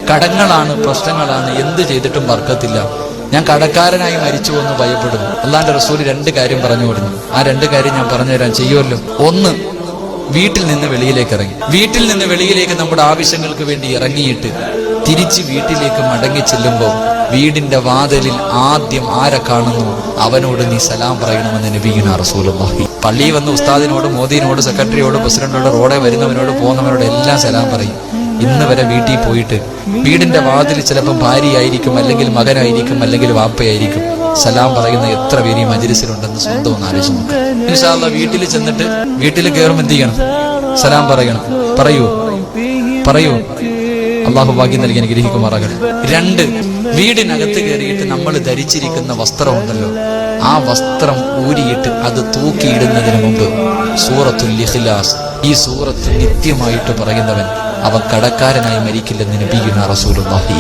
കടങ്ങളാണ്, പ്രശ്നങ്ങളാണ്, എന്ത് ചെയ്തിട്ടും ബർക്കത്തില്ല, ഞാൻ കടക്കാരനായി മരിച്ചു എന്ന് ഭയപ്പെടുന്നു. അള്ളാന്റെ റസൂൽ 2 കാര്യം പറഞ്ഞു കൊടുത്തു. ആ 2 കാര്യം ഞാൻ പറഞ്ഞുതരാൻ, ചെയ്യുമല്ലോ. ഒന്ന്, വീട്ടിൽ നിന്ന് വെളിയിലേക്ക് ഇറങ്ങി. വീട്ടിൽ നിന്ന് വെളിയിലേക്ക് നമ്മുടെ ആവശ്യങ്ങൾക്ക് വേണ്ടി ഇറങ്ങിയിട്ട് തിരിച്ച് വീട്ടിലേക്ക് മടങ്ങി ചെല്ലുമ്പോൾ വീടിന്റെ വാതിലിൽ ആദ്യം ആരെ കാണുന്നു അവനോട് നീ സലാം പറയണമെന്ന് നബിയുനാ റസൂലുള്ളാഹി. പള്ളിയിൽ വന്ന് ഉസ്താദിനോട്, മോദിനോട്, സെക്രട്ടറിയോട്, പ്രസിഡന്റിനോട്, റോഡെ വരുന്നവനോട്, പോകുന്നവനോട് എല്ലാം സലാം പറയും. ഇന്ന് വരെ വീട്ടിൽ പോയിട്ട് വീടിന്റെ വാതിൽ ചിലപ്പോൾ ഭാര്യയായിരിക്കും, അല്ലെങ്കിൽ മകനായിരിക്കും, അല്ലെങ്കിൽ വാപ്പയായിരിക്കും, സലാം പറയുന്ന എത്ര പേര് ഈ മജ്‌ലിസിലുണ്ടെന്ന് സ്വന്തം ഒന്ന് ആലോചിച്ച് നോക്ക്. ഇൻഷാ അല്ലാഹ് വീട്ടിൽ ചെന്നിട്ട് വീട്ടിൽ കയറുമ്പോൾ എന്ത് ചെയ്യണം? സലാം പറയണം. പറയൂ. അള്ളാഹു ഭാഗ്യം നൽകി അനുഗ്രഹിക്കുമാറാകട്ടെ. 2, വീടിനകത്ത് കയറിയിട്ട് നമ്മൾ ധരിച്ചിരിക്കുന്ന വസ്ത്രമുണ്ടല്ലോ, ആ വസ്ത്രം ഊരിയിട്ട് അത് തൂക്കിയിടുന്നതിന് മുമ്പ് സൂറത്തുൽ ഇഖ്ലാസ്, ഈ സൂറത്ത് നിത്യമായിട്ട് പറയുന്നവൻ അവൻ കടക്കാരനായി മരിക്കില്ലെന്ന് നബിയുനാ റസൂലുള്ളാഹി.